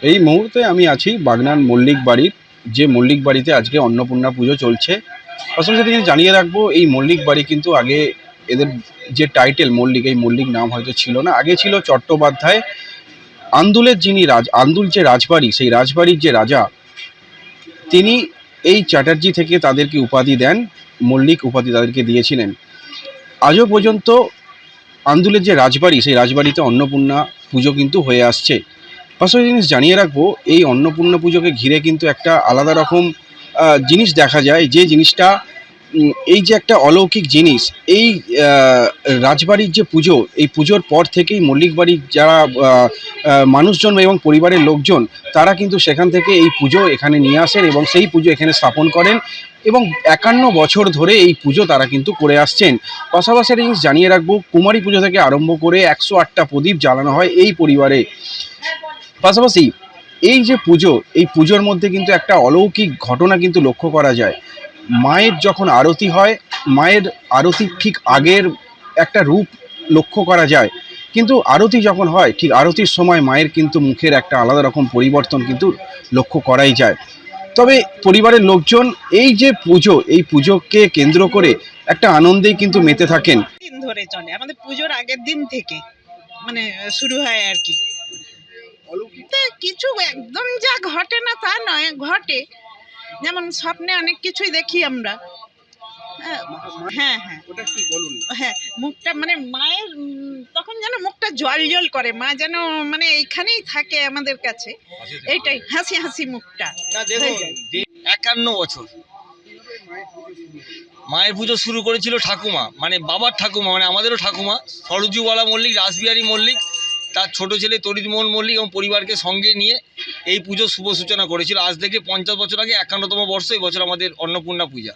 এই মুহূর্তে আমি আছি বাগনান মল্লিক বাড়ির, যে মল্লিক বাড়িতে আজকে অন্নপূর্ণা পুজো চলছে। পাশাপাশি যদি জানিয়ে রাখবো, এই মল্লিক বাড়ি কিন্তু আগে এদের যে টাইটেল মল্লিক, এই মল্লিক নাম হয়তো ছিল না, আগে ছিল চট্টোপাধ্যায়। আন্দুলের যিনি আন্দুল যে রাজবাড়ি, সেই রাজবাড়ির যে রাজা, তিনি এই চ্যাটার্জি থেকে তাদেরকে উপাধি দেন, মল্লিক উপাধি তাদেরকে দিয়েছিলেন। আজও পর্যন্ত আন্দুলের যে রাজবাড়ি, সেই রাজবাড়িতে অন্নপূর্ণা পুজো কিন্তু হয়ে আসছে। পাশাপাশি জিনিস জানিয়ে রাখবো, এই অন্নপূর্ণা পুজোকে ঘিরে কিন্তু একটা আলাদা রকম জিনিস দেখা যায়, যে জিনিসটা এই যে একটা অলৌকিক জিনিস, এই রাজবাড়ির যে পুজো, এই পুজোর পর থেকেই মল্লিক বাড়ির যারা মানুষজন এবং পরিবারের লোকজন, তারা কিন্তু সেখান থেকে এই পুজো এখানে নিয়ে আসেন এবং সেই পুজো এখানে স্থাপন করেন এবং 51 বছর ধরে এই পুজো তারা কিন্তু করে আসছেন। পাশাপাশি একটা জিনিস জানিয়ে রাখবো, কুমারী পুজো থেকে আরম্ভ করে 108টা প্রদীপ জ্বালানো হয় এই পরিবারে। পাশাপাশি এই যে পুজো, এই পুজোর মধ্যে কিন্তু একটা অলৌকিক ঘটনা কিন্তু লক্ষ্য করা যায়। মায়ের যখন আরতি হয়, মায়ের আরতির ঠিক আগের একটা রূপ লক্ষ্য করা যায়, কিন্তু আরতি যখন হয়, ঠিক আরতির সময় মায়ের কিন্তু মুখের একটা আলাদা রকম পরিবর্তন কিন্তু লক্ষ্য করাই যায়। তবে পরিবারের লোকজন এই যে পুজো, এই পুজোকে কেন্দ্র করে একটা আনন্দেই কিন্তু মেতে থাকেন। দিন ধরে চলে, আমাদের পুজোর আগের দিন থেকে মানে শুরু হয় আর কি। তো কিছু একদম যা ঘটে না তা নয়, ঘটে। যেমন স্বপ্নে অনেক কিছুই দেখি আমরা। হ্যাঁ, হ্যাঁ, হ্যাঁ, হ্যাঁ, মুখটা মানে মায়ের তখন যেন মুখটা জল জল করে, মা যেন মানে এইখানেই থাকে আমাদের কাছে, এইটাই হাসি হাসি মুখটা হয়ে যায়। 51 বছর মায়ের পুজো শুরু করেছিল ঠাকুমা, মানে বাবার ঠাকুমা, মানে আমাদেরও ঠাকুমা সরজুবালা মল্লিক, রাসবিহারী মল্লিক, তার ছোট ছেলে তরিতমোহন মল্লিক এবং পরিবারকে সঙ্গে নিয়ে এই পুজো শুভ সূচনা করেছিল। আজ থেকে 50 বছর আগে 51তম বর্ষ এই বছর আমাদের অন্নপূর্ণা পূজা।